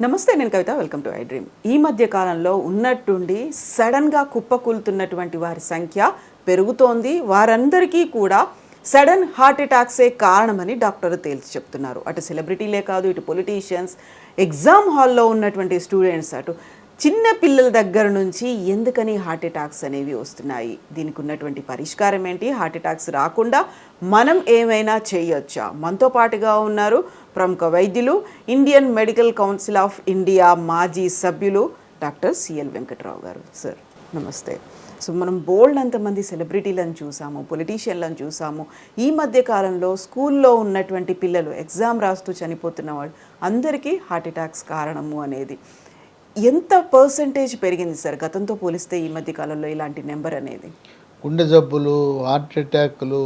నమస్తే, నేను Kavitha. Welcome to iDream. ఈ మధ్య కాలంలో ఉన్నట్టుండి సడన్గా కుప్పకూలుతున్నటువంటి వారి సంఖ్య పెరుగుతోంది. వారందరికీ కూడా సడన్ హార్ట్ అటాక్సే కారణమని డాక్టర్లు తేల్చి చెప్తున్నారు. అటు సెలబ్రిటీలే కాదు, ఇటు పొలిటీషియన్స్, ఎగ్జామ్ హాల్లో ఉన్నటువంటి స్టూడెంట్స్, అటు చిన్న పిల్లల దగ్గర నుంచి ఎందుకని హార్ట్ అటాక్స్ అనేవి వస్తున్నాయి, దీనికి ఉన్నటువంటి పరిష్కారం ఏంటి, హార్ట్ అటాక్స్ రాకుండా మనం ఏమైనా చేయొచ్చా? మనతో పాటుగా ఉన్నారు ప్రముఖ వైద్యులు, Indian medical council of India మాజీ సభ్యులు డాక్టర్ సిఎల్ వెంకట్రావు గారు. సార్ నమస్తే. సో మనం బోల్డ్ అంతమంది సెలబ్రిటీలను చూసాము, పొలిటీషియన్లను చూసాము. ఈ మధ్య కాలంలో స్కూల్లో ఉన్నటువంటి పిల్లలు ఎగ్జామ్ రాస్తూ చనిపోతున్న వాళ్ళు అందరికీ హార్ట్ అటాక్స్ కారణము అనేది ఎంత పర్సంటేజ్ పెరిగింది సార్ గతంతో పోలిస్తే ఈ మధ్య కాలంలో ఇలాంటి నెంబర్ అనేది? గుండె జబ్బులు, హార్ట్ అటాక్లు,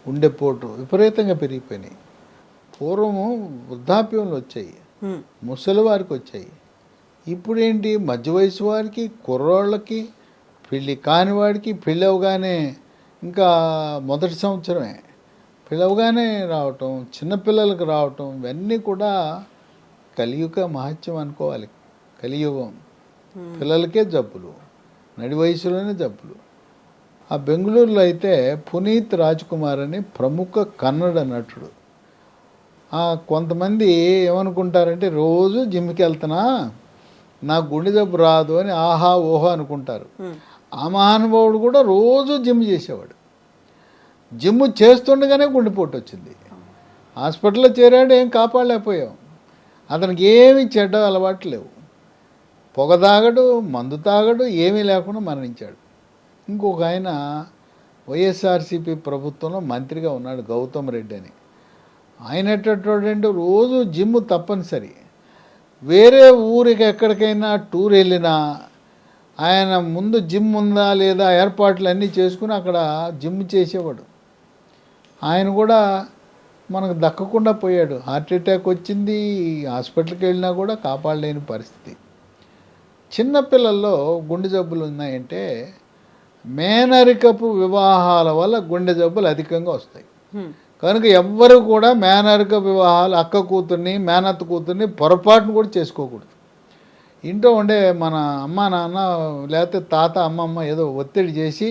గుండెపోటు విపరీతంగా పెరిగిపోయినాయి. పూర్వము వృద్ధాప్యంలో వచ్చాయి, ముసలి వారికి వచ్చాయి. ఇప్పుడేంటి మధ్య వయసు వారికి, కుర్రోళ్ళకి, పెళ్ళి కాని వాడికి పెళ్ళి అవగానే, ఇంకా మొదటి సంవత్సరమే పెళ్ళి అవగానే రావటం, చిన్నపిల్లలకు రావటం, ఇవన్నీ కూడా కలియుగ మహత్యం అనుకోవాలి. కలియుగం పిల్లలకే జబ్బులు, నడి వయసులోనే జబ్బులు. ఆ బెంగళూరులో అయితే పునీత్ రాజ్ కుమార్ అని ప్రముఖ కన్నడ నటుడు. కొంతమంది ఏమనుకుంటారంటే రోజు జిమ్కి వెళ్తున్నా నాకు గుండె జబ్బు రాదు అని ఆహా ఓహో అనుకుంటారు. ఆ మహానుభావుడు కూడా రోజు జిమ్ చేసేవాడు. జిమ్ చేస్తుండగానే గుండెపోటు వచ్చింది. హాస్పిటల్లో చేరాడు, ఏం కాపాడలేకపోయాం. అతనికి ఏమి చెడ్డ అలవాట్లు లేవు. పొగ తాగడు, మందు తాగడు, ఏమీ లేకుండా మరణించాడు. ఇంకొక ఆయన వైఎస్ఆర్సీపీ ప్రభుత్వంలో మంత్రిగా ఉన్నాడు, గౌతమ్ రెడ్డి అని. ఆయన ఎట్టంటే రోజు జిమ్ తప్పనిసరి. వేరే ఊరికి ఎక్కడికైనా టూర్ వెళ్ళినా ఆయన ముందు జిమ్ ఉందా లేదా ఏర్పాట్లు అన్నీ చేసుకుని అక్కడ జిమ్ చేసేవాడు. ఆయన కూడా మనకు దక్కకుండా పోయాడు. హార్ట్ అటాక్ వచ్చింది, హాస్పిటల్కి వెళ్ళినా కూడా కాపాడలేని పరిస్థితి. చిన్నపిల్లల్లో గుండె జబ్బులు ఉన్నాయంటే మేనరికపు వివాహాల వల్ల గుండె జబ్బులు అధికంగా వస్తాయి. కనుక ఎవ్వరు కూడా మేనరిక వివాహాలు, అక్క కూతుర్ని, మేనత్త కూతుర్ని పొరపాటును కూడా చేసుకోకూడదు. ఇంట్లో ఉండే మన అమ్మ నాన్న లేకపోతే తాత అమ్మమ్మ ఏదో ఒత్తిడి చేసి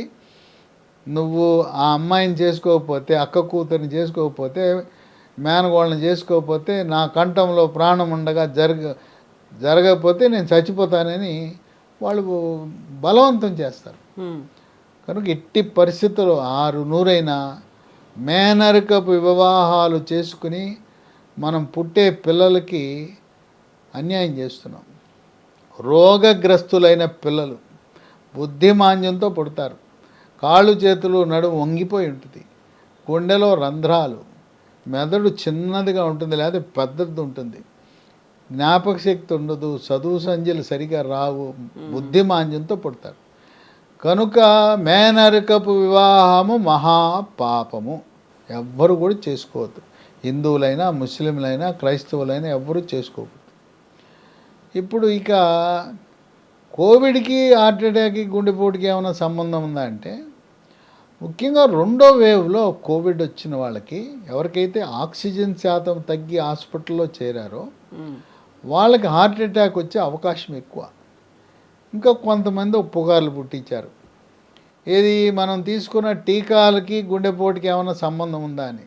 నువ్వు ఆ అమ్మాయిని చేసుకోకపోతే, అక్క కూతుర్ని చేసుకోకపోతే, మేనగోళ్ళని చేసుకోకపోతే, నా కంఠంలో ప్రాణం ఉండగా జరగకపోతే నేను చచ్చిపోతానని వాళ్ళు బలవంతం చేస్తారు. కనుక ఎట్టి పరిస్థితుల్లో 600 మేనరికపు వివాహాలు చేసుకుని మనం పుట్టే పిల్లలకి అన్యాయం చేస్తున్నాం. రోగగ్రస్తులైన పిల్లలు బుద్ధిమాంద్యంతో పుడతారు. కాళ్ళు చేతులు నడుము వంగిపోయి ఉంటుంది, గుండెలో రంధ్రాలు, మెదడు చిన్నదిగా ఉంటుంది లేదా పెద్దది ఉంటుంది, జ్ఞాపక శక్తి ఉండదు, చదువు సంధ్యలు సరిగా రావు, బుద్ధిమాంద్యంతో పుడతారు. కనుక మేనరికపు వివాహము మహాపాపము, ఎవ్వరు కూడా చేసుకోవద్దు. హిందువులైనా, ముస్లింలైనా, క్రైస్తవులైనా ఎవ్వరూ చేసుకోకూడదు. ఇప్పుడు ఇక కోవిడ్కి, హార్ట్ అటాక్కి, గుండెపోటుకి ఏమైనా సంబంధం ఉందా అంటే, ముఖ్యంగా 2వ వేవ్లో కోవిడ్ వచ్చిన వాళ్ళకి, ఎవరికైతే ఆక్సిజన్ శాతం తగ్గి హాస్పిటల్లో చేరారో వాళ్ళకి హార్ట్ అటాక్ వచ్చే అవకాశం ఎక్కువ. ఇంకా కొంతమంది పుకార్లు పుట్టించారు, ఏది మనం తీసుకున్న టీకాలకి గుండెపోటుకి ఏమైనా సంబంధం ఉందా అని.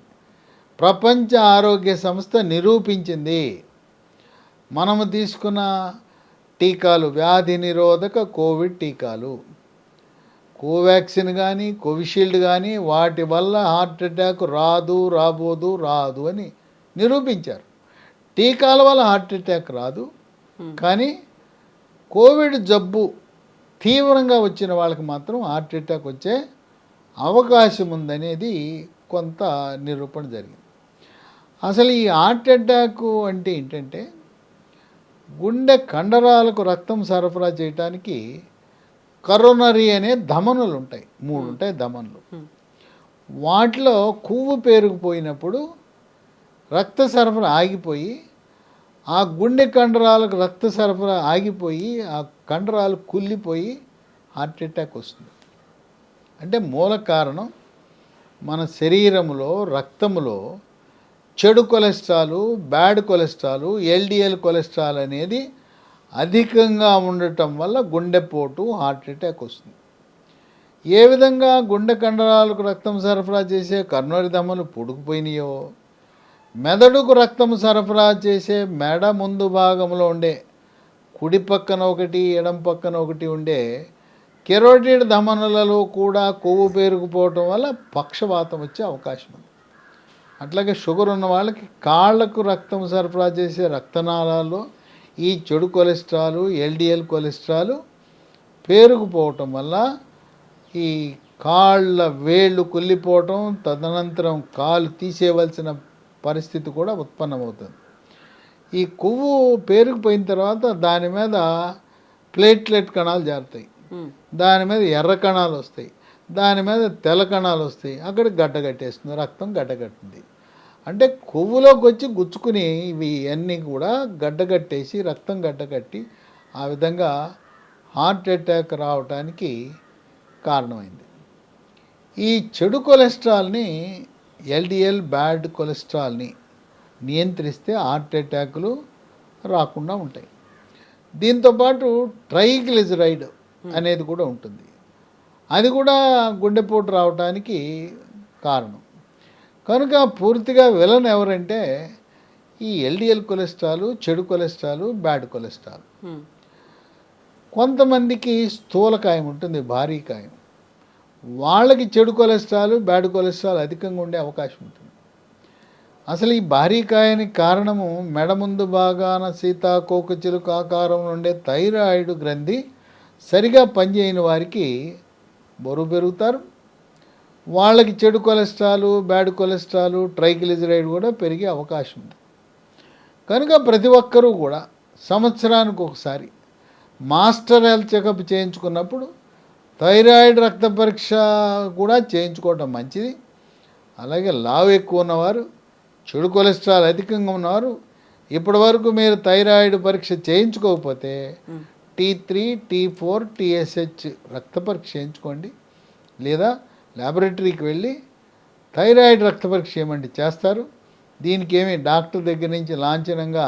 ప్రపంచ ఆరోగ్య సంస్థ నిరూపించింది. మనము తీసుకున్న టీకాలు, వ్యాధి నిరోధక కోవిడ్ టీకాలు, కోవాక్సిన్ కానీ, కోవిషీల్డ్ కానీ, వాటి వల్ల హార్ట్ అటాక్ రాబోదు అని నిరూపించారు. టీకాల వల్ల హార్ట్ అటాక్ రాదు, కానీ కోవిడ్ జబ్బు తీవ్రంగా వచ్చిన వాళ్ళకి మాత్రం హార్ట్ అటాక్ వచ్చే అవకాశం ఉందనేది కొంత నిరూపణ జరిగింది. అసలు ఈ హార్ట్ అటాక్ అంటే ఏంటంటే, గుండె కండరాలకు రక్తం సరఫరా చేయడానికి కరోనరీ అనే ధమనులు ఉంటాయి, 3 ఉంటాయి ధమనులు. వాటిలో కొవ్వు పేరుకుపోయినప్పుడు రక్త సరఫరా ఆగిపోయి, ఆ గుండె కండరాలకు రక్త సరఫరా ఆగిపోయి, ఆ కండరాలు కుళ్ళిపోయి హార్ట్ అటాక్ వస్తుంది. అంటే మూల కారణం మన శరీరంలో, రక్తంలో చెడు cholesterol, bad cholesterol, LDL cholesterol అనేది అధికంగా ఉండటం వల్ల గుండెపోటు, హార్ట్ అటాక్ వస్తుంది. ఏ విధంగా గుండె కండరాలకు రక్తం సరఫరా చేసే కర్నూలు దమ్మలు పుడుకుపోయినాయో, మెదడుకు రక్తం సరఫరా చేసే మెడ ముందు భాగంలో ఉండే కుడి పక్కన ఒకటి, ఎడం పక్కన ఒకటి ఉండే కెరోటిడ్ ధమనులలో కూడా కొవ్వు పేరుకుపోవటం వల్ల పక్షవాతం వచ్చే అవకాశం ఉంది. అట్లాగే షుగర్ ఉన్న వాళ్ళకి కాళ్లకు రక్తం సరఫరా చేసే రక్తనాళాల్లో ఈ చెడు కొలెస్ట్రాల్, ఎల్డిఎల్ కొలెస్ట్రాల్ పేరుకుపోవటం వల్ల ఈ కాళ్ళ వేళ్ళు కుళ్ళిపోవటం, తదనంతరం కాలు తీసేయవలసిన పరిస్థితి కూడా ఉత్పన్నమవుతుంది. ఈ కొవ్వు పేరుకుపోయిన తర్వాత దాని మీద ప్లేట్లెట్ కణాలు జారుతాయి, దాని మీద ఎర్ర కణాలు వస్తాయి, దాని మీద తెల్ల కణాలు వస్తాయి, అక్కడ గడ్డగట్టేస్తుంది, రక్తం గడ్డగట్టింది. అంటే కొవ్వులోకి వచ్చి గుచ్చుకుని ఇవి అన్నీ కూడా గడ్డగట్టేసి రక్తం గడ్డగట్టి ఆ విధంగా హార్ట్ అటాక్ రావటానికి కారణమైంది. ఈ చెడు కొలెస్ట్రాల్ని, ఎల్డిఎల్ బ్యాడ్ కొలెస్ట్రాల్ని నియంత్రిస్తే హార్ట్ అటాకులు రాకుండా ఉంటాయి. దీంతోపాటు ట్రైగ్లిజరైడ్ అనేది కూడా ఉంటుంది. అది కూడా గుండెపోటు రావడానికి కారణం. కనుక పూర్తిగా విలన్ ఎవరంటే ఈ ఎల్డిఎల్ కొలెస్ట్రాల్, చెడు కొలెస్ట్రాల్, బ్యాడ్ కొలెస్ట్రాల్. కొంతమందికి స్థూలకాయం ఉంటుంది, భారీ కాయం, వాళ్ళకి చెడు కొలెస్ట్రాల్, బ్యాడ్ కొలెస్ట్రాల్ అధికంగా ఉండే అవకాశం ఉంటుంది. అసలు ఈ భారీ కాయానికి కారణము మెడ ముందు భాగాన సీతాకోకచిలుక ఆకారంలో ఉండే థైరాయిడ్ గ్రంథి సరిగా పనిచేయని వారికి బరువు పెరుగుతారు. వాళ్ళకి చెడు కొలెస్ట్రాల్, బ్యాడ్ కొలెస్ట్రాల్, ట్రైగ్లిజరైడ్ కూడా పెరిగే అవకాశం ఉంది. కనుక ప్రతి ఒక్కరూ కూడా సంవత్సరానికి ఒకసారి మాస్టర్ హెల్త్ చెకప్ చేయించుకున్నప్పుడు థైరాయిడ్ రక్త పరీక్ష కూడా చేయించుకోవటం మంచిది. అలాగే లావు ఎక్కువ ఉన్నవారు, చెడు కొలెస్ట్రాల్ అధికంగా ఉన్నవారు, ఇప్పటి వరకు మీరు థైరాయిడ్ పరీక్ష చేయించుకోకపోతే T3, T4, TSH రక్త పరీక్ష చేయించుకోండి. లేదా ల్యాబొరేటరీకి వెళ్ళి థైరాయిడ్ రక్త పరీక్ష చేయమండి, చేస్తారు. దీనికి ఏమి డాక్టర్ దగ్గర నుంచి లాంఛనంగా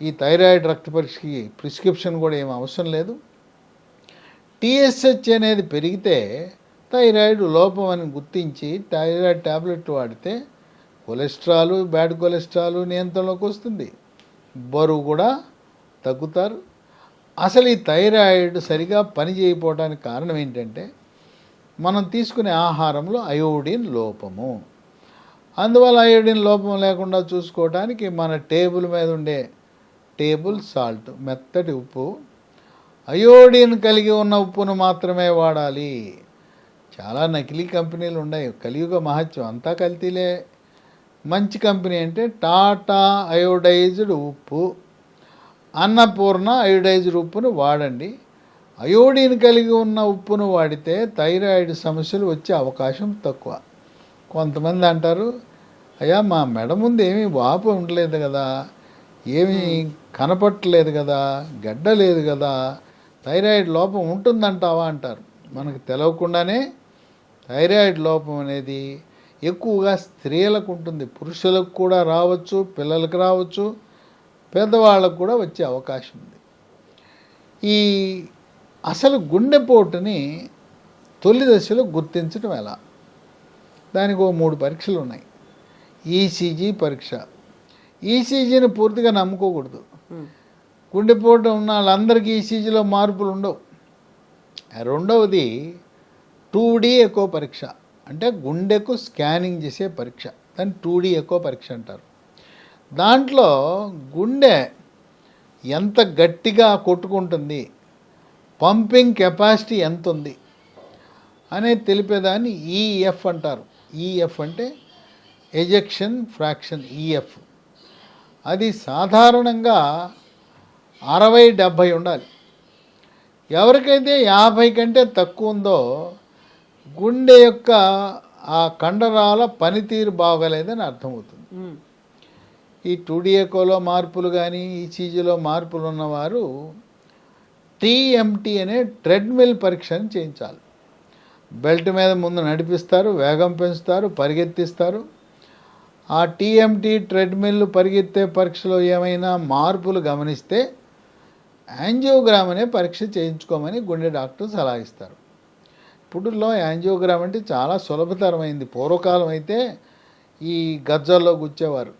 ఈ థైరాయిడ్ రక్త పరీక్షకి ప్రిస్క్రిప్షన్ కూడా ఏమి అవసరం లేదు. TSH అనేది పెరిగితే థైరాయిడ్ లోపం అని గుర్తించి థైరాయిడ్ ట్యాబ్లెట్ వాడితే కొలెస్ట్రాల్, బ్యాడ్ కొలెస్ట్రాల్ నియంత్రణలోకి వస్తుంది, బరువు కూడా తగ్గుతారు. అసలు ఈ థైరాయిడ్ సరిగా పని చేయకపోవడానికి కారణం ఏంటంటే మనం తీసుకునే ఆహారంలో అయోడిన్ లోపము. అందువల్ల అయోడిన్ లోపం లేకుండా చూసుకోవడానికి మన టేబుల్ మీద ఉండే టేబుల్ సాల్ట్, మెత్తటి ఉప్పు, అయోడిన్ కలిగి ఉన్న ఉప్పును మాత్రమే వాడాలి. చాలా నకిలీ కంపెనీలు ఉన్నాయి, కలియుగ మహత్యం, అంతా కల్తీలే. మంచి కంపెనీ అంటే టాటా అయోడైజ్డ్ ఉప్పు, అన్నపూర్ణ అయోడైజ్డ్ ఉప్పును వాడండి. అయోడిన్ కలిగి ఉన్న ఉప్పును వాడితే థైరాయిడ్ సమస్యలు వచ్చే అవకాశం తక్కువ. కొంతమంది అంటారు, అయ్యా మా మెడ ముందు ఏమీ వాపు ఉండలేదు కదా, ఏమీ కనపట్టలేదు కదా, గడ్డ లేదు కదా, థైరాయిడ్ లోపం ఉంటుందంటావా అంటారు. మనకు తెలవకుండానే థైరాయిడ్ లోపం అనేది ఎక్కువగా స్త్రీలకు ఉంటుంది, పురుషులకు కూడా రావచ్చు, పిల్లలకు రావచ్చు, పెద్దవాళ్ళకు కూడా వచ్చే అవకాశం ఉంది. ఈ అసలు గుండెపోటుని తొలి దశలో గుర్తించడం ఎలా? దానికి 3 పరీక్షలు ఉన్నాయి. ఈసీజీ పరీక్ష. ఈసీజీని పూర్తిగా నమ్ముకోకూడదు. గుండెపోటు ఉన్న వాళ్ళందరికీ ఈసీజీలో మార్పులు ఉండవు. రెండవది 2D ఎకో పరీక్ష, అంటే గుండెకు స్కానింగ్ చేసే పరీక్ష, దాన్ని 2D ఎకో పరీక్ష అంటారు. దాంట్లో గుండె ఎంత గట్టిగా కొట్టుకుంటుంది, పంపింగ్ కెపాసిటీ ఎంత ఉంది అనేది తెలిపేదాన్ని ఈఎఫ్ అంటారు. ఈఎఫ్ అంటే ఎజెక్షన్ ఫ్రాక్షన్, ఈఎఫ్. అది సాధారణంగా 60-70 ఉండాలి. ఎవరికైతే 50 కంటే తక్కువ ఉందో గుండె యొక్క ఆ కండరాల పనితీరు బాగలేదని అర్థమవుతుంది. ఈ 2D ఎకోలో మార్పులు కానీ ఈసీజీలో మార్పులు ఉన్నవారు టీఎంటీ అనే ట్రెడ్మిల్ పరీక్షను చేయించాలి. బెల్ట్ మీద ముందు నడిపిస్తారు, వేగం పెంచుతారు, పరిగెత్తిస్తారు. ఆ టీఎంటీ ట్రెడ్మిల్ పరిగెత్తే పరీక్షలో ఏమైనా మార్పులు గమనిస్తే యాంజియోగ్రామ్ అనే పరీక్ష చేయించుకోమని గుండె డాక్టర్ సలహా ఇస్తారు. ఇప్పుడులో యాంజియోగ్రామ్ అంటే చాలా సులభతరమైంది. పూర్వకాలం అయితే ఈ గజ్జల్లో గుచ్చేవారు,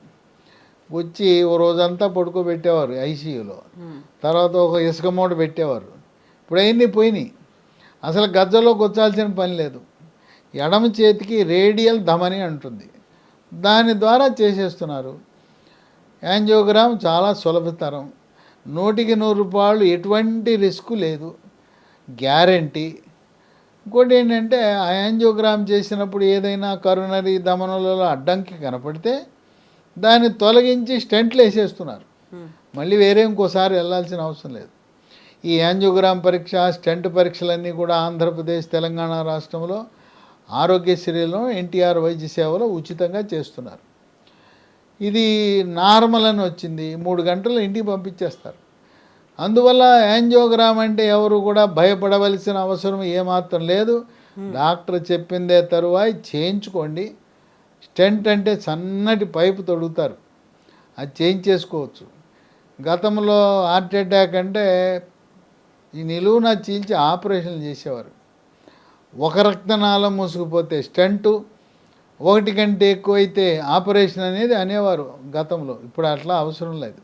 గుచ్చి ఓ రోజంతా పడుకోబెట్టేవారు ఐసీయూలో, తర్వాత ఒక ఇసుక మూట పెట్టేవారు. ఇప్పుడు అవన్నీ పోయినాయి. అసలు గజ్జలో గుచ్చాల్సిన పని లేదు. ఎడమ చేతికి రేడియల్ ధమని అంటుంది, దాని ద్వారా చేసేస్తున్నారు. యాంజియోగ్రామ్ చాలా సులభతరం, 100కి 100 రూపాయలు, ఎటువంటి రిస్క్ లేదు, గ్యారంటీ. ఇంకోటి ఏంటంటే ఆ యాంజియోగ్రామ్ చేసినప్పుడు ఏదైనా కరోనరీ ధమనులలో అడ్డంకి కనపడితే దాన్ని తొలగించి స్టెంట్లు వేసేస్తున్నారు. మళ్ళీ వేరే ఇంకోసారి వెళ్ళాల్సిన అవసరం లేదు. ఈ యాంజియోగ్రామ్ పరీక్ష, స్టెంట్ పరీక్షలన్నీ కూడా ఆంధ్రప్రదేశ్, తెలంగాణ రాష్ట్రంలో ఆరోగ్యశ్రీలో ఎన్టీఆర్ వైద్య సేవలో ఉచితంగా చేస్తున్నారు. ఇది నార్మల్ అని వచ్చింది, 3 గంటలు ఇంటికి పంపించేస్తారు. అందువల్ల యాంజియోగ్రామ్ అంటే ఎవరు కూడా భయపడవలసిన అవసరం ఏమాత్రం లేదు. డాక్టర్ చెప్పిందే తరువాయి చేయించుకోండి. స్టెంట్ అంటే సన్నటి పైపు తొడుగుతారు, అది చేయించేసుకోవచ్చు. గతంలో హార్ట్ అటాక్ అంటే ఈ నిలువున చీల్చి ఆపరేషన్లు చేసేవారు. ఒక రక్తనాళం మూసుకుపోతే స్టెంటు, 1 కంటే ఎక్కువైతే ఆపరేషన్ అనేది అనేవారు గతంలో. ఇప్పుడు అట్లా అవసరం లేదు.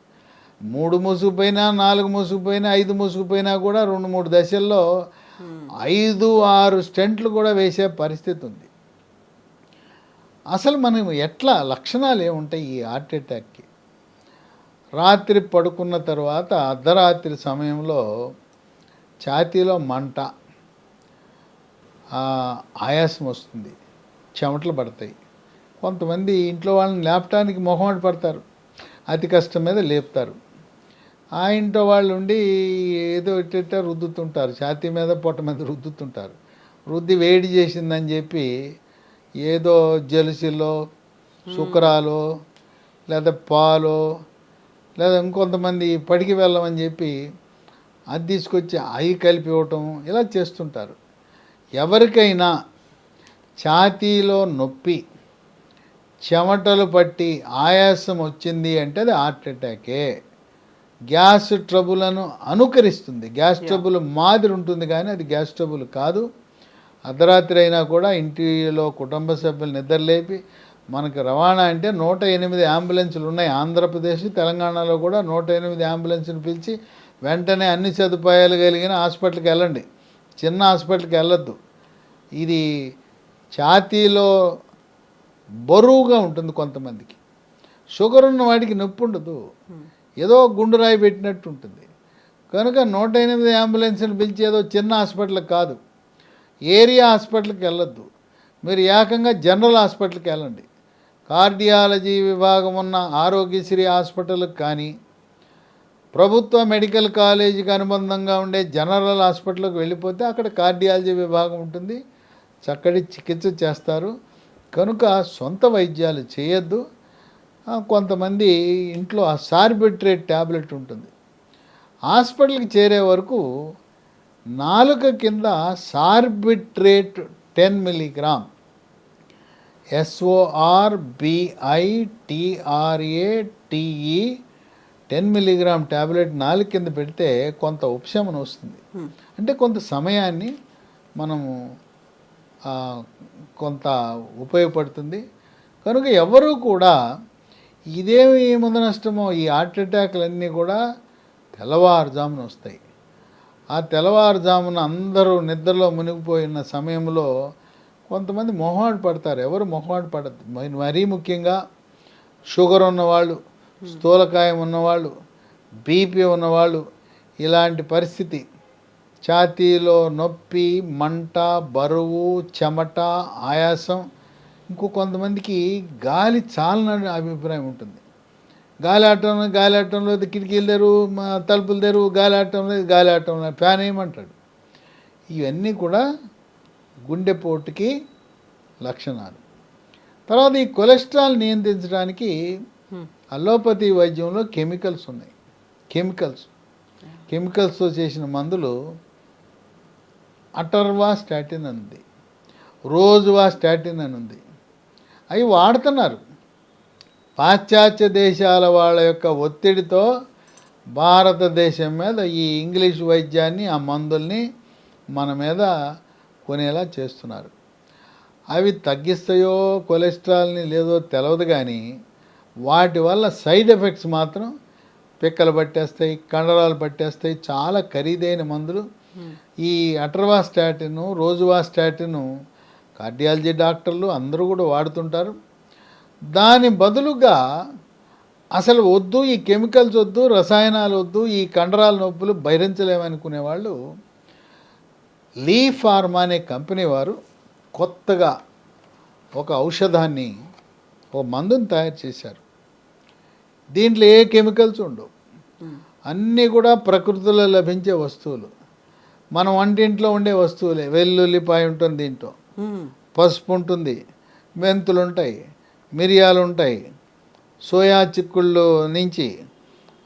3 మూసుకుపోయినా, 4 మూసుకుపోయినా, 5 మూసుకుపోయినా కూడా 2-3 దశల్లో 5-6 స్టెంట్లు కూడా వేసే పరిస్థితి ఉంది. అసలు మనం ఎట్లా లక్షణాలు ఏముంటాయి ఈ హార్ట్ అటాక్కి? రాత్రి పడుకున్న తర్వాత అర్ధరాత్రి సమయంలో ఛాతీలో మంట, ఆయాసం వస్తుంది, చెమటలు పడతాయి. కొంతమంది ఇంట్లో వాళ్ళని లేపటానికి మొహమాట పడతారు, అతి కష్టం మీద లేపుతారు. ఆ ఇంట్లో వాళ్ళు ఉండి ఏదో ఇట్ట రుద్దుతుంటారు, ఛాతీ మీద పొట్ట మీద రుద్దుతుంటారు. రుద్ది వేడి చేసిందని చెప్పి ఏదో జలుసిలో, శుక్రాలో, లేదా పాలో, లేదా ఇంకొంతమంది పడికి వెళ్ళమని చెప్పి అది తీసుకొచ్చి అవి కలిపి ఇవ్వటం, ఇలా చేస్తుంటారు. ఎవరికైనా ఛాతీలో నొప్పి, చెమటలు పట్టి ఆయాసం వచ్చింది అంటే అది హార్ట్ అటాకే. గ్యాస్ ట్రబులను అనుకరిస్తుంది, గ్యాస్ ట్రబుల్ మాదిరి ఉంటుంది కానీ అది గ్యాస్ ట్రబుల్ కాదు. అర్ధరాత్రి అయినా కూడా ఇంటిలో కుటుంబ సభ్యులు నిద్రలేపి, మనకు రవాణా అంటే 108 అంబులెన్సులు ఉన్నాయి ఆంధ్రప్రదేశ్, తెలంగాణలో కూడా 108 అంబులెన్సులు పిలిచి వెంటనే అన్ని సదుపాయాలు కలిగిన హాస్పిటల్కి వెళ్ళండి, చిన్న హాస్పిటల్కి వెళ్ళొద్దు. ఇది ఛాతీలో బరువుగా ఉంటుంది కొంతమందికి. షుగర్ ఉన్న వాడికి నొప్పి ఉండదు, ఏదో గుండు రాయి పెట్టినట్టు ఉంటుంది. కనుక 108 అంబులెన్స్ని పిలిచి ఏదో చిన్న హాస్పిటల్కి కాదు, ఏరియా హాస్పిటల్కి వెళ్ళొద్దు. మీరు ఏకంగా జనరల్ హాస్పిటల్కి వెళ్ళండి. కార్డియాలజీ విభాగం ఉన్న ఆరోగ్యశ్రీ హాస్పిటల్కి కానీ, ప్రభుత్వ మెడికల్ కాలేజీకి అనుబంధంగా ఉండే జనరల్ హాస్పిటల్కి వెళ్ళిపోతే అక్కడ కార్డియాలజీ విభాగం ఉంటుంది, చక్కటి చికిత్స చేస్తారు. కనుక సొంత వైద్యాలు చేయొద్దు. కొంతమంది ఇంట్లో సార్బిట్రేట్ ట్యాబ్లెట్ ఉంటుంది, హాస్పిటల్కి చేరే వరకు నాలుక కింద Sorbitrate 10 milligram, SORBITRATE 10 milligram tablet నాలుగు కింద పెడితే కొంత ఉపశమనం వస్తుంది. అంటే కొంత సమయాన్ని మనము కొంత ఉపయోగపడుతుంది. కనుక ఎవరు కూడా ఇదేమి ముందు నష్టమో, ఈ హార్ట్ అటాక్లన్నీ కూడా తెల్లవారుజామున వస్తాయి. ఆ తెల్లవారుజామున అందరూ నిద్రలో మునిగిపోయిన సమయంలో కొంతమంది మొహమాట పడతారు. ఎవరు మొహమాట పడద్దు. మరీ ముఖ్యంగా షుగర్ ఉన్నవాళ్ళు, స్థూలకాయం ఉన్నవాళ్ళు, బీపీ ఉన్నవాళ్ళు, ఇలాంటి పరిస్థితి, ఛాతీలో నొప్పి, మంట, బరువు, చెమట, ఆయాసం. కొంతమందికి గాలి చాలని అభిప్రాయం ఉంటుంది. గాలి ఆటంలో కిటికీలు తెరు, తలుపులు తెరు, గాలి ఆటంలో ఫ్యాన్ వేయమంటాడు. ఇవన్నీ కూడా గుండెపోటుకి లక్షణాలు. తర్వాత ఈ కొలెస్ట్రాల్ నియంత్రించడానికి అలోపతి వైద్యంలో కెమికల్స్ ఉన్నాయి. కెమికల్స్తో చేసిన మందులు అటర్వాస్టాటిన్ అని ఉంది, రోజువాస్టాటిన్ అని ఉంది. అవి వాడుతున్నారు. పాశ్చాత్య దేశాల వాళ్ళ యొక్క ఒత్తిడితో భారతదేశం మీద ఈ ఇంగ్లీష్ వైద్యాన్ని, ఆ మందుల్ని మన మీద కొనేలా చేస్తున్నారు. అవి తగ్గిస్తాయో కొలెస్ట్రాల్ని లేదో తెలియదు, కానీ వాటి వల్ల సైడ్ ఎఫెక్ట్స్ మాత్రం పిక్కలు పట్టేస్తాయి, కండరాలు పట్టేస్తాయి. చాలా ఖరీదైన మందులు. ఈ అటర్వాస్టాటిన్, రోజువాస్టాటిన్ కార్డియాలజీ డాక్టర్లు అందరూ కూడా వాడుతుంటారు. దాని బదులుగా అసలు వద్దు, ఈ కెమికల్స్ వద్దు, రసాయనాలు వద్దు, ఈ కండరాల నొప్పులు భరించలేమనుకునే వాళ్ళు లీ ఫార్మా అనే కంపెనీ వారు కొత్తగా ఒక ఔషధాన్ని, ఒక మందుని తయారు చేశారు. దీంట్లో ఏ కెమికల్స్ ఉండవు, అన్నీ కూడా ప్రకృతిలో లభించే వస్తువులు, మన వంటింట్లో ఉండే వస్తువులే. వెల్లుల్లిపాయ ఉంటుంది, దీంట్లో పసుపు ఉంటుంది, మెంతులు ఉంటాయి, మిరియాలు ఉంటాయి, సోయా చిక్కుళ్ళు నుంచి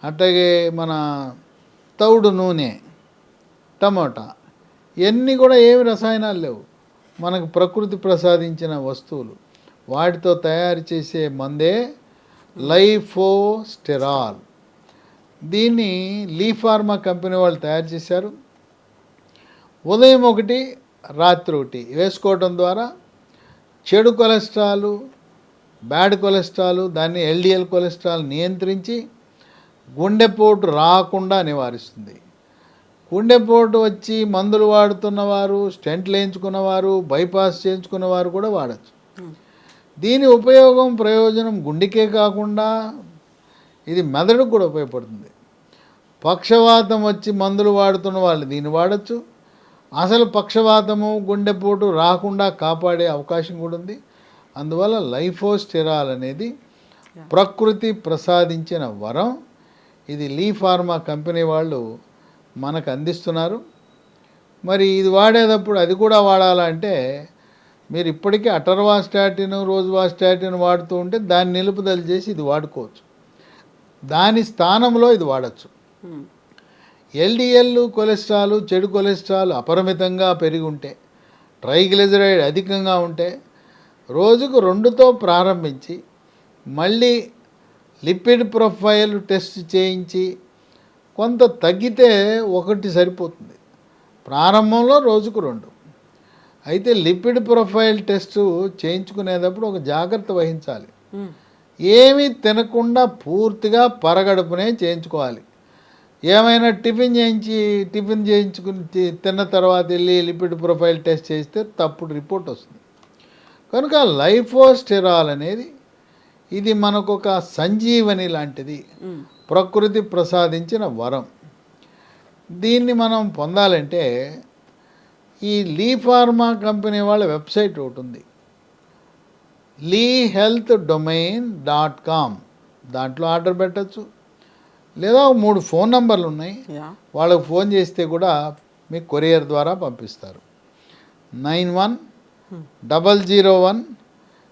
అట్లాగే మన తౌడు నూనె, టమోటా, ఇవన్నీ కూడా ఏమి రసాయనాలు లేవు, మనకు ప్రకృతి ప్రసాదించిన వస్తువులు. వాటితో తయారు చేసే మందే లైఫోస్టెరాల్. దీన్ని లీ ఫార్మా కంపెనీ వాళ్ళు తయారు చేశారు. ఉదయం ఒకటి, రాత్రి ఒకటి వేసుకోవడం ద్వారా చెడు కొలెస్ట్రాల్, బ్యాడ్ కొలెస్ట్రాల్, దాన్ని ఎల్డిఎల్ కొలెస్ట్రాల్ నియంత్రించి గుండెపోటు రాకుండా నివారిస్తుంది. గుండెపోటు వచ్చి మందులు వాడుతున్నవారు, స్టెంట్లు వేయించుకున్నవారు, బైపాస్ చేయించుకున్నవారు కూడా వాడచ్చు. దీని ఉపయోగం, ప్రయోజనం గుండెకే కాకుండా ఇది మెదడుకు కూడా ఉపయోగపడుతుంది. పక్షవాతం వచ్చి మందులు వాడుతున్న వాళ్ళు దీన్ని వాడచ్చు. అసలు పక్షవాతము, గుండెపోటు రాకుండా కాపాడే అవకాశం కూడా ఉంది. అందువల్ల లైఫోస్టెరాల్ అనేది ప్రకృతి ప్రసాదించిన వరం. ఇది లీ ఫార్మా కంపెనీ వాళ్ళు మనకు అందిస్తున్నారు. మరి ఇది వాడేటప్పుడు అది కూడా వాడాలంటే మీరు ఇప్పటికీ అటర్వాస్టాటిన్, రోజువాస్టాటిన్ వాడుతూ ఉంటే దాన్ని నిలుపుదల చేసి ఇది వాడుకోవచ్చు. దాని స్థానంలో ఇది వాడచ్చు. ఎల్డిఎల్ కొలెస్ట్రాల్, చెడు కొలెస్ట్రాల్ అపరిమితంగా పెరిగి ఉంటే, ట్రైగ్లిజరైడ్ అధికంగా ఉంటే రోజుకు 2తో ప్రారంభించి మళ్ళీ లిపిడ్ ప్రొఫైల్ టెస్ట్ చేయించి కొంత తగ్గితే 1 సరిపోతుంది. ప్రారంభంలో రోజుకు 2. అయితే లిపిడ్ ప్రొఫైల్ టెస్ట్ చేయించుకునేటప్పుడు ఒక జాగ్రత్త వహించాలి. ఏమీ తినకుండా పూర్తిగా పరగడుపునే చేయించుకోవాలి. ఏమైనా టిఫిన్ చేయించుకుని తిన్న తర్వాత వెళ్ళి లిపిడ్ ప్రొఫైల్ టెస్ట్ చేస్తే తప్పుడు రిపోర్ట్ వస్తుంది. కనుక లైఫోస్టెరాల్ అనేది ఇది మనకు ఒక సంజీవని లాంటిది, ప్రకృతి ప్రసాదించిన వరం. దీన్ని మనం పొందాలంటే ఈ లీ ఫార్మా కంపెనీ వాళ్ళ వెబ్సైట్ ఒకటి ఉంది, leehealthdomain.com. దాంట్లో ఆర్డర్ పెట్టచ్చు. లేదా 3 ఫోన్ నంబర్లు ఉన్నాయి, వాళ్ళకు ఫోన్ చేస్తే కూడా మీకు కొరియర్ ద్వారా పంపిస్తారు. 9100107481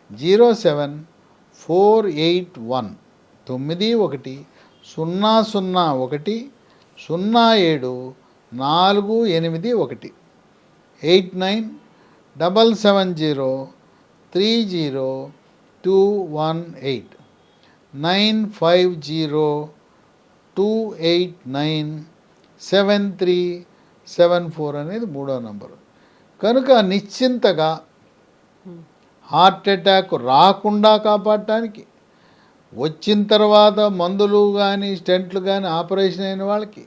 9100107481 8977030218 9502897374 అనేది 3వ నంబరు. కనుక నిశ్చింతగా హార్ట్ అటాక్ రాకుండా కాపాడటానికి, వచ్చిన తర్వాత మందులు కానీ స్టెంట్లు కానీ ఆపరేషన్ అయిన వాళ్ళకి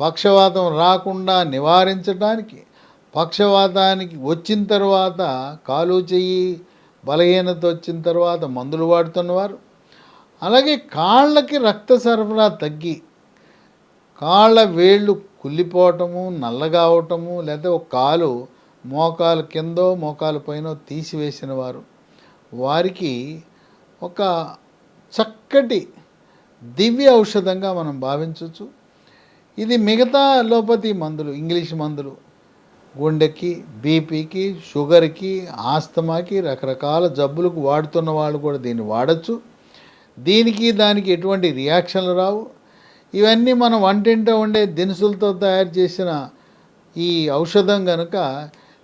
పక్షవాతం రాకుండా నివారించడానికి, పక్షవాతానికి వచ్చిన తర్వాత కాలు చెయ్యి బలహీనత వచ్చిన తర్వాత మందులు వాడుతున్నవారు, అలాగే కాళ్ళకి రక్త సరఫరా తగ్గి కాళ్ళ వేళ్ళు కుళ్ళిపోవటము, నల్లగా అవటము, లేదా ఒక కాలు మోకాలు కిందో మోకాలు పైన తీసివేసిన వారు, వారికి ఒక చక్కటి దివ్య ఔషధంగా మనం భావించవచ్చు. ఇది మిగతా అలోపతి మందులు, ఇంగ్లీష్ మందులు, గుండెకి, బీపీకి, షుగర్కి, ఆస్తమాకి, రకరకాల జబ్బులకు వాడుతున్న వాళ్ళు కూడా దీన్ని వాడచ్చు. దీనికి దానికి ఎటువంటి రియాక్షన్లు రావు. ఇవన్నీ మనం వంటింట ఉండే దినుసులతో తయారు చేసిన ఈ ఔషధం కనుక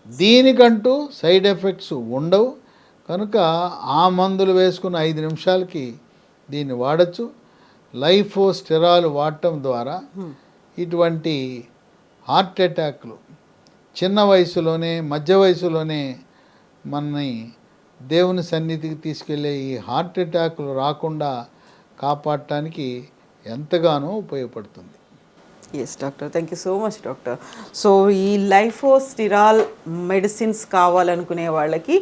దీనికంటూ సైడ్ ఎఫెక్ట్స్ ఉండవు. కనుక ఆ మందులు వేసుకున్న 5 నిమిషాలకి దీన్ని వాడచ్చు. లైఫో స్టెరాల్ వాడటం ద్వారా ఇటువంటి హార్ట్ అటాక్లు చిన్న వయసులోనే మధ్య వయసులోనే మనని దేవుని సన్నిధికి తీసుకెళ్ళే ఈ హార్ట్ అటాక్లు రాకుండా కాపాడటానికి ఎంతగానో ఉపయోగపడుతుంది. Yes doctor, thank you so much doctor. So ఈ లైఫోస్టిరాల్ మెడిసిన్స్ కావాలనుకునే వాళ్ళకి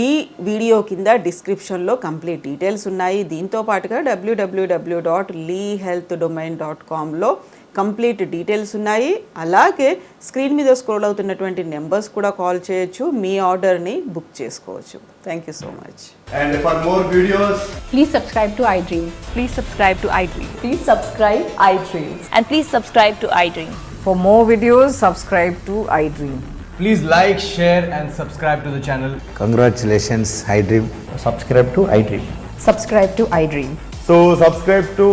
ఈ వీడియో కింద డిస్క్రిప్షన్లో కంప్లీట్ డీటెయిల్స్ ఉన్నాయి. దీంతో పాటుగా www.lehealthdomain.comలో కంప్లీట్ డీటెయిల్స్ ఉన్నాయి. అలాగే స్క్రీన్ మీద స్క్రోల్ అవుతున్నటువంటి నెంబర్స్ కూడా కాల్ చేయొచ్చు, మీ ఆర్డర్ని బుక్ చేసుకోవచ్చు. Thank you so much. And for more videos, Please subscribe to iDream. Please subscribe to iDream. Please subscribe iDream. And please subscribe to iDream. For more videos, subscribe to iDream. please like, share and subscribe to the channel. Congratulations, iDream. subscribe to iDream. Subscribe to iDream. So subscribe to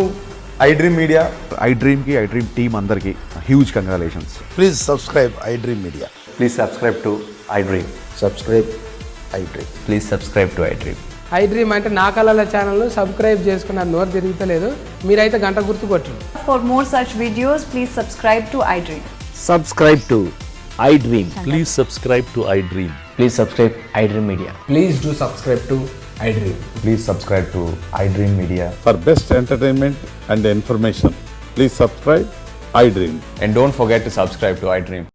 iDream Media. iDream team అందరికి huge congratulations. Please subscribe iDream Media. Please subscribe to iDream. Subscribe iDream. Please subscribe to iDream. iDream అంటే నా కళల ఛానల్ను subscribe చేసుకున్న నోరు తిరుగుతలేదు, మీరైతే గంట గుర్తు కొట్టండి. For more such videos, please subscribe to iDream. Subscribe to iDream. Please subscribe to iDream. Please subscribe iDream Media. Please do subscribe to iDream. Please subscribe to iDream Media. For best entertainment and information, please subscribe iDream. And don't forget to subscribe to iDream.